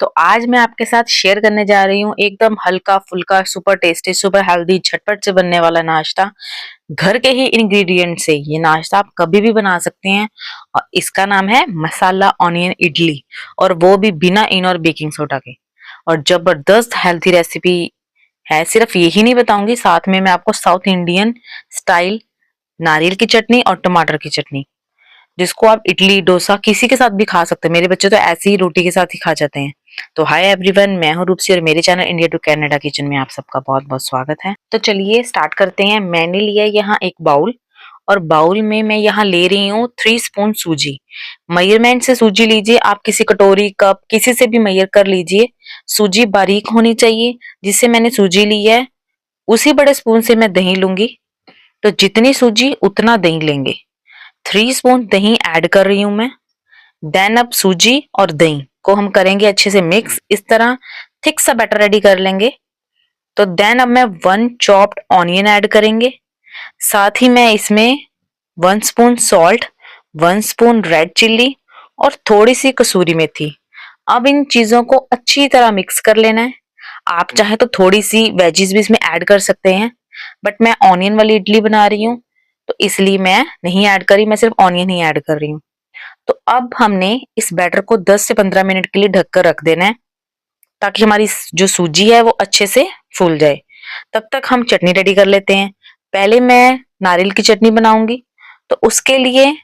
तो आज मैं आपके साथ शेयर करने जा रही हूँ एकदम हल्का फुल्का सुपर टेस्टी सुपर हेल्दी झटपट से बनने वाला नाश्ता। घर के ही इंग्रेडिएंट से ये नाश्ता आप कभी भी बना सकते हैं। और इसका नाम है मसाला ऑनियन इडली, और वो भी बिना इन और बेकिंग सोडा के। और जबरदस्त हेल्थी रेसिपी है। सिर्फ यही नहीं बताऊंगी, साथ में मैं आपको साउथ इंडियन स्टाइल नारियल की चटनी और टमाटर की चटनी, जिसको आप इडली डोसा किसी के साथ भी खा सकते हैं। मेरे बच्चे तो ऐसे ही रोटी के साथ ही खा जाते हैं। तो हाय एवरीवन, मैं हूं रूपसी और मेरे channel India to Canada kitchen में आप सबका बहुत बहुत स्वागत है। तो चलिए स्टार्ट करते हैं। मैंने लिया यहाँ एक बाउल, और बाउल में मैं यहाँ ले रही हूँ 3 स्पून सूजी। मेजरमेंट से सूजी लीजिए, आप किसी कटोरी कप किसी से भी मेजर कर लीजिए। सूजी बारीक होनी चाहिए। जिससे मैंने सूजी ली है उसी बड़े स्पून से मैं दही लूंगी। तो जितनी सूजी उतना दही लेंगे। 3 स्पून दही ऐड कर रही हूं मैं। देन अब सूजी और दही को हम करेंगे अच्छे से मिक्स। इस तरह थिक सा बैटर रेडी कर लेंगे। तो देन अब मैं 1 चॉप्ड ऑनियन ऐड करेंगे। साथ ही मैं इसमें 1 spoon salt, 1 spoon red chilli और थोड़ी सी कसूरी मेथी। अब इन चीजों को अच्छी तरह मिक्स कर लेना है। आप चाहे तो थोड़ी सी वेजीज भी इसमें ऐड कर सकते हैं, बट मैं ऑनियन वाली इडली बना रही हूँ तो इसलिए मैं नहीं ऐड करी, मैं सिर्फ ऑनियन ही ऐड कर रही हूँ। तो अब हमने इस बैटर को 10 से 15 मिनट के लिए ढककर रख देना है, ताकि हमारी जो सूजी है वो अच्छे से फूल जाए। तब तक हम चटनी रेडी कर लेते हैं। पहले मैं नारियल की चटनी बनाऊंगी। तो उसके लिए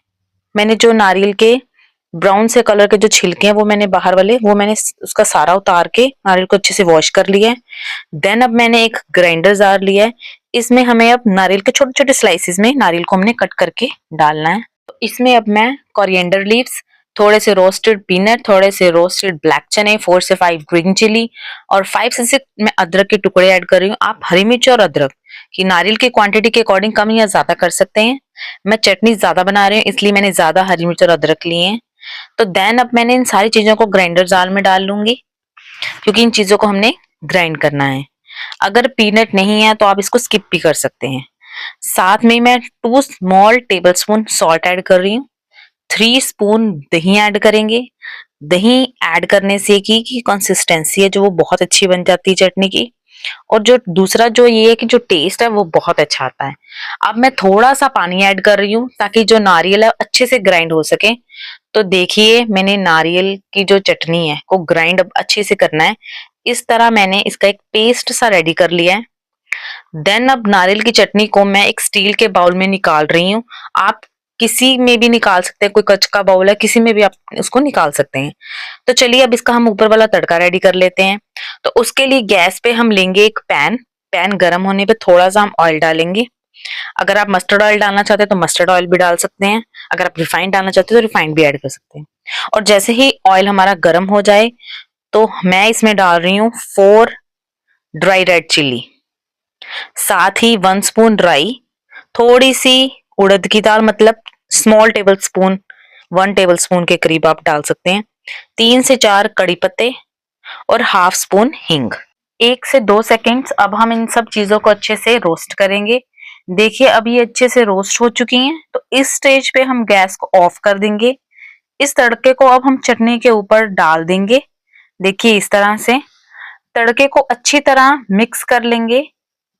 मैंने जो नारियल के ब्राउन से कलर के जो छिलके हैं वो मैंने बाहर वाले, वो मैंने उसका सारा उतार के नारियल को अच्छे से वॉश कर लिया है। देन अब मैंने एक ग्राइंडर जार लिया है। इसमें हमें अब नारियल के छोटे छोटे स्लाइसेस में नारियल को हमने कट करके डालना है। तो इसमें अब मैं कोरिएंडर लीव्स, थोड़े से रोस्टेड पीनट, थोड़े से रोस्टेड ब्लैक चने, 4 से 5 ग्रीन चिली और 5 से 6 मैं अदरक के टुकड़े ऐड कर रही हूँ। आप हरी मिर्च और अदरक की नारियल की क्वांटिटी के अकॉर्डिंग कम या ज्यादा कर सकते हैं। मैं चटनी ज्यादा बना रही हूँ इसलिए मैंने ज्यादा हरी मिर्च और अदरक लिए हैं। तो देन अब मैंने इन सारी चीजों को ग्राइंडर जार में डाल लूंगी, क्योंकि इन चीजों को हमने ग्राइंड करना है। अगर पीनट नहीं है तो आप इसको स्किप भी कर सकते हैं। साथ में मैं 2 small table spoon salt add कर रही हूँ। 3 स्पून दही ऐड करेंगे। दही ऐड करने से की कंसिस्टेंसी है जो वो बहुत अच्छी बन जाती है चटनी की। और जो दूसरा जो ये है कि जो टेस्ट है वो बहुत अच्छा आता है। अब मैं थोड़ा सा पानी ऐड कर रही हूँ ताकि जो नारियल है अच्छे से ग्राइंड हो सके। तो देखिए मैंने नारियल की जो चटनी है को ग्राइंड अब अच्छे से करना है। इस तरह मैंने इसका एक पेस्ट सा रेडी कर लिया है। देन अब नारियल की चटनी को मैं एक स्टील के बाउल में निकाल रही हूँ। आप किसी में भी निकाल सकते हैं, कोई कच का बाउल है किसी में भी आप उसको निकाल सकते हैं। तो चलिए अब इसका हम ऊपर वाला तड़का रेडी कर लेते हैं। तो उसके लिए गैस पे हम लेंगे एक पैन। पैन गर्म होने पे थोड़ा सा हम ऑयल डालेंगे। अगर आप मस्टर्ड ऑयल डालना चाहते हैं तो मस्टर्ड ऑयल भी डाल सकते हैं। अगर आप रिफाइंड डालना चाहते हैं तो रिफाइंड भी ऐड कर सकते हैं। और जैसे ही ऑयल हमारा गर्म हो जाए तो मैं इसमें डाल रही हूँ 4 ड्राई रेड चिल्ली, साथ ही 1 स्पून राई, थोड़ी सी उड़द की दाल, मतलब small table spoon 1 table spoon के करीब आप डाल सकते हैं, 3 से 4 कड़ी पत्ते और हाफ स्पून हींग। 1 से 2 सेकेंड्स अब हम इन सब चीजों को अच्छे से रोस्ट करेंगे। देखिए अब ये अच्छे से रोस्ट हो चुकी हैं। तो इस स्टेज पे हम गैस को ऑफ कर देंगे। इस तड़के को अब हम चटनी के ऊपर डाल देंगे। देखिए इस तरह से तड़के को अच्छी तरह मिक्स कर लेंगे।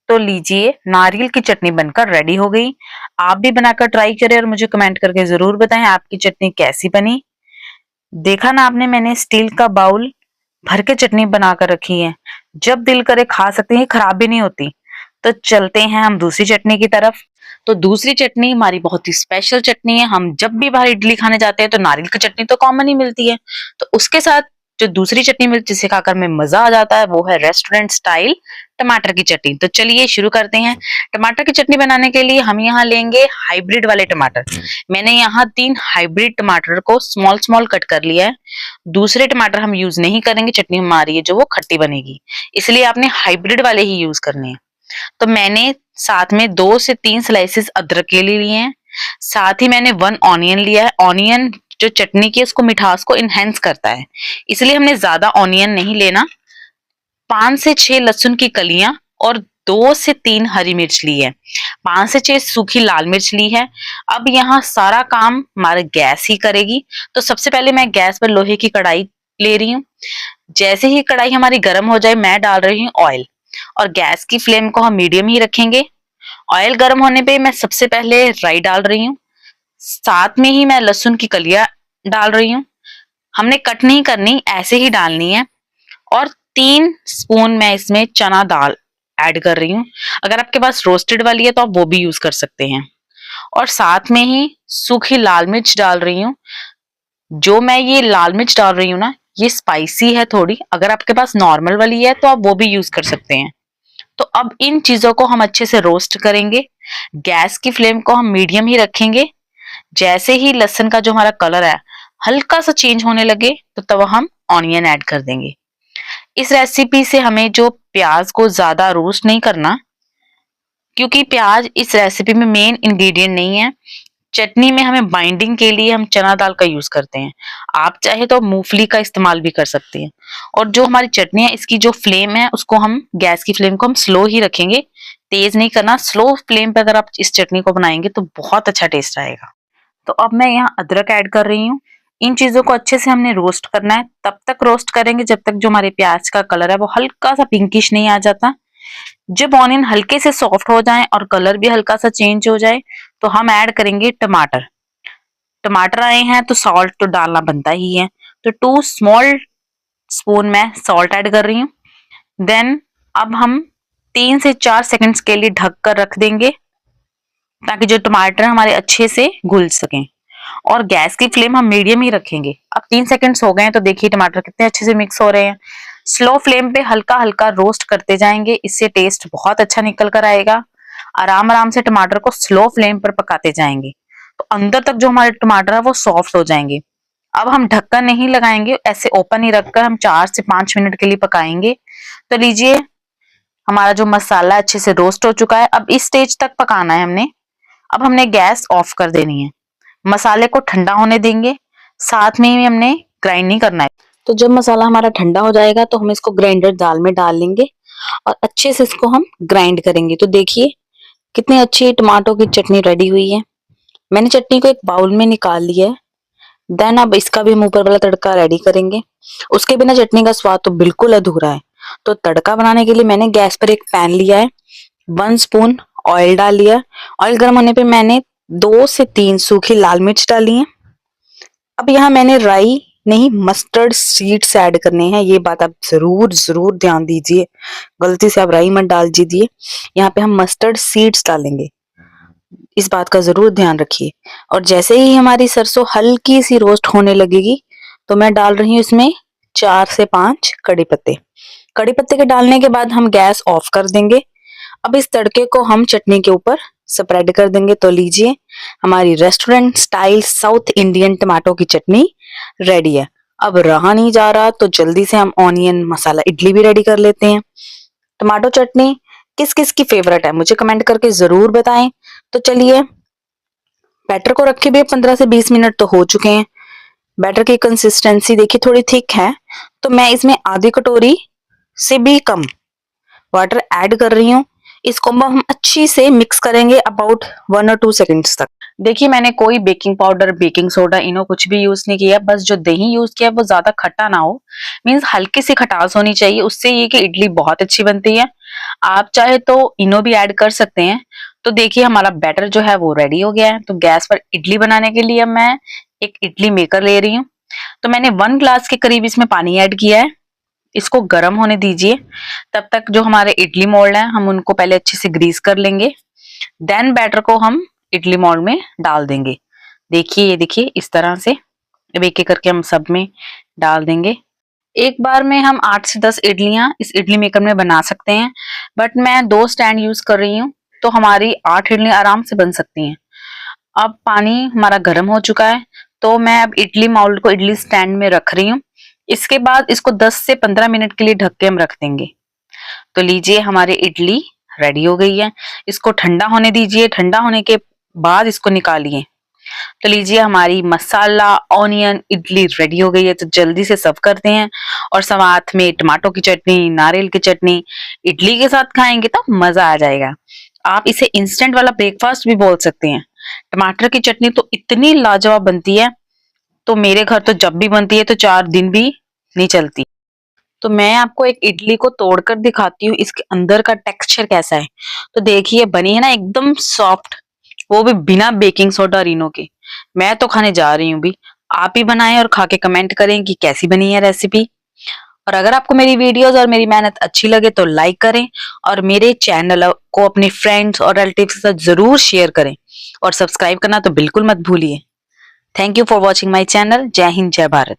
तो लीजिए नारियल की चटनी बनकर रेडी हो गई। आप भी बनाकर ट्राई करें और मुझे कमेंट करके जरूर बताएं आपकी चटनी कैसी बनी। देखा ना आपने, मैंने स्टील का बाउल भर के चटनी बनाकर रखी है। जब दिल करे खा सकते हैं, खराब भी नहीं होती। तो चलते हैं हम दूसरी चटनी की तरफ। तो दूसरी चटनी हमारी बहुत ही स्पेशल चटनी है। हम जब भी बाहर इडली खाने जाते हैं तो नारियल की चटनी तो कॉमन ही मिलती है। तो उसके साथ जो दूसरी चटनी मिलती है जिसे खाकर में मजा आ जाता है वो है रेस्टोरेंट स्टाइल टमाटर की चटनी। तो चलिए शुरू करते हैं। टमाटर की चटनी बनाने के लिए हम यहाँ लेंगे हाइब्रिड वाले टमाटर। मैंने यहाँ 3 हाइब्रिड टमाटर को स्मॉल स्मॉल कट कर लिया है। दूसरे टमाटर हम यूज नहीं करेंगे, चटनी हमारी है जो वो खट्टी बनेगी, इसलिए आपने हाइब्रिड वाले ही यूज करने हैं। तो मैंने साथ में 2 से 3 स्लाइसेस अदरक के लिए लिए हैं। साथ ही मैंने 1 ऑनियन लिया है। ऑनियन जो चटनी की उसको मिठास को इनहेंस करता है, इसलिए हमने ज्यादा ऑनियन नहीं लेना। 5 से 6 लहसुन की कलियां और 2 से 3 हरी मिर्च ली है। 5 से 6 सूखी लाल मिर्च ली है। अब यहाँ सारा काम हमारा गैस ही करेगी। तो सबसे पहले मैं गैस पर लोहे की कढ़ाई ले रही हूँ। जैसे ही कढ़ाई हमारी गर्म हो जाए मैं डाल रही हूँ ऑयल, और गैस की फ्लेम को हम मीडियम ही रखेंगे। ऑयल गर्म होने पे मैं सबसे पहले राई डाल रही हूँ, साथ में ही मैं लहसुन की कलियां डाल रही हूँ। हमने कट नहीं करनी, ऐसे ही डालनी है। और 3 स्पून मैं इसमें चना दाल ऐड कर रही हूँ। अगर आपके पास रोस्टेड वाली है तो आप वो भी यूज कर सकते हैं। और साथ में ही सूखी लाल मिर्च डाल रही हूँ। जो मैं ये लाल मिर्च डाल रही हूँ ना, ये स्पाइसी है थोड़ी। अगर आपके पास नॉर्मल वाली है तो आप वो भी यूज कर सकते हैं। तो अब इन चीजों को हम अच्छे से रोस्ट करेंगे। गैस की फ्लेम को हम मीडियम ही रखेंगे। जैसे ही लहसुन का जो हमारा कलर है हल्का सा चेंज होने लगे तो तब हम ऑनियन ऐड कर देंगे। इस रेसिपी से हमें जो प्याज को ज्यादा रोस्ट नहीं करना, क्योंकि प्याज इस रेसिपी में मेन इंग्रेडिएंट नहीं है। चटनी में हमें बाइंडिंग के लिए हम चना दाल का यूज करते हैं। आप चाहे तो मूंगफली का इस्तेमाल भी कर सकते हैं। और जो हमारी चटनी है इसकी जो फ्लेम है उसको हम गैस की फ्लेम को हम स्लो ही रखेंगे, तेज नहीं करना। स्लो फ्लेम पे अगर आप इस चटनी को बनाएंगे तो बहुत अच्छा टेस्ट आएगा। तो अब मैं यहाँ अदरक ऐड कर रही हूँ। इन चीजों को अच्छे से हमने रोस्ट करना है। तब तक रोस्ट करेंगे जब तक जो हमारे प्याज का कलर है वो हल्का सा पिंकिश नहीं आ जाता। जब ऑनियन हल्के से सॉफ्ट हो जाए और कलर भी हल्का सा चेंज हो जाए तो हम ऐड करेंगे टमाटर। टमाटर आए हैं तो सॉल्ट तो डालना बनता ही है। तो 2 स्मॉल स्पून मैं सॉल्ट ऐड कर रही हूँ। देन अब हम 3 से 4 सेकंड्स के लिए ढक कर रख देंगे ताकि जो टमाटर हमारे अच्छे से घुल सकें। और गैस की फ्लेम हम मीडियम ही रखेंगे। अब 3 सेकंड्स हो गए हैं तो देखिए टमाटर कितने अच्छे से मिक्स हो रहे हैं। स्लो फ्लेम पे हल्का हल्का रोस्ट करते जाएंगे, इससे टेस्ट बहुत अच्छा निकल कर आएगा। आराम आराम से टमाटर को स्लो फ्लेम पर पकाते जाएंगे तो अंदर तक जो हमारे टमाटर है वो सॉफ्ट हो जाएंगे। अब हम ढक्कन नहीं लगाएंगे, ऐसे ओपन ही रखकर हम 4 से 5 मिनट के लिए पकाएंगे। तो लीजिए हमारा जो मसाला अच्छे से रोस्ट हो चुका है। अब इस स्टेज तक पकाना है हमने। अब हमने गैस ऑफ कर देनी है। मसाले को ठंडा होने देंगे, साथ में ही हमने ग्राइंड नहीं करना है। तो जब मसाला हमारा ठंडा हो जाएगा तो हम इसको ग्राइंडर जाल में डाल लेंगे और अच्छे से इसको हम ग्राइंड करेंगे। तो देखिए कितनी अच्छी टमाटो की चटनी रेडी हुई है। मैंने चटनी को एक बाउल में निकाल लिया है। देन अब इसका भी हम ऊपर वाला तड़का रेडी करेंगे। उसके बिना चटनी का स्वाद तो बिल्कुल अधूरा है। तो तड़का बनाने के लिए मैंने गैस पर एक पैन लिया है, 1 स्पून ऑयल डाल लिया। ऑयल गर्म होने पे मैंने 2 से 3 सूखी लाल मिर्च डाली है। अब यहाँ मैंने राई नहीं मस्टर्ड सीड्स ऐड करने हैं, ये बात आप जरूर जरूर ध्यान दीजिए। गलती से आप राई मत डाल दीजिए, यहाँ पे हम मस्टर्ड सीड्स डालेंगे, इस बात का जरूर ध्यान रखिए। और जैसे ही हमारी सरसों हल्की सी रोस्ट होने लगेगी तो मैं डाल रही हूँ इसमें 4 से 5 कड़ी पत्ते। कड़ी पत्ते के डालने के बाद हम गैस ऑफ कर देंगे। अब इस तड़के को हम चटनी के ऊपर स्प्रेड कर देंगे। तो लीजिए हमारी restaurant style south Indian tomato की चटनी रेडी है। अब रहा नहीं जा रहा तो जल्दी से हम ऑनियन मसाला इडली भी रेडी कर लेते हैं। टमाटो चटनी किस किस की फेवरेट है मुझे कमेंट करके जरूर बताएं। तो चलिए बैटर को रखे भी 15 से 20 मिनट तो हो चुके हैं। बैटर की कंसिस्टेंसी देखिए थोड़ी थिक है, तो मैं इसमें आधी कटोरी से भी कम वाटर ऐड कर रही हूँ। इसको हम अच्छी से मिक्स करेंगे अबाउट 1 और 2 सेकंड्स तक। देखिए मैंने कोई बेकिंग पाउडर, बेकिंग सोडा, इनो कुछ भी यूज नहीं किया। बस जो दही यूज किया वो ज्यादा खट्टा ना हो, मीन्स हल्की सी खटास होनी चाहिए। उससे ये कि इडली बहुत अच्छी बनती है। आप चाहे तो इनो भी ऐड कर सकते हैं। तो देखिए हमारा बैटर जो है वो रेडी हो गया है। तो गैस पर इडली बनाने के लिए मैं एक इडली मेकर ले रही हूँ। तो मैंने 1 ग्लास के करीब इसमें पानी ऐड किया है। इसको गर्म होने दीजिए। तब तक जो हमारे इडली मोल्ड है हम उनको पहले अच्छे से ग्रीस कर लेंगे। देन बैटर को हम इडली मोल्ड में डाल देंगे। देखिए ये देखिए इस तरह से एक एक करके हम सब में डाल देंगे। एक बार में हम 8 से 10 इडलियां इस इडली मेकर में बना सकते हैं, बट मैं 2 स्टैंड यूज कर रही हूँ तो हमारी 8 इडलियां आराम से बन सकती हैं। अब पानी हमारा गर्म हो चुका है तो मैं अब इडली मोल्ड को इडली स्टैंड में रख रही हूँ। इसके बाद इसको 10 से 15 मिनट के लिए ढक के हम रख देंगे। तो लीजिए हमारी इडली रेडी हो गई है। इसको ठंडा होने दीजिए। ठंडा होने के बाद इसको निकालिए। तो लीजिए हमारी मसाला ऑनियन इडली रेडी हो गई है। तो जल्दी से सर्व करते हैं। और साथ में टमाटो की चटनी, नारियल की चटनी इडली के साथ खाएंगे तो मजा आ जाएगा। आप इसे इंस्टेंट वाला ब्रेकफास्ट भी बोल सकते हैं। टमाटर की चटनी तो इतनी लाजवाब बनती है, तो मेरे घर तो जब भी बनती है तो 4 दिन भी नहीं चलती। तो मैं आपको एक इडली को तोड़कर दिखाती हूँ, इसके अंदर का टेक्सचर कैसा है। तो देखिए बनी है ना एकदम सॉफ्ट, वो भी बिना बेकिंग सोडा और इनो के। मैं तो खाने जा रही हूँ भी। आप ही बनाएं और खा के कमेंट करें कि कैसी बनी है रेसिपी। और अगर आपको मेरी वीडियोस और मेरी मेहनत अच्छी लगे तो लाइक करें और मेरे चैनल को अपने फ्रेंड्स और रिलेटिव्स के साथ जरूर शेयर करें और सब्सक्राइब करना तो बिल्कुल मत भूलिए। Thank you for watching my channel. जय हिंद, जय भारत।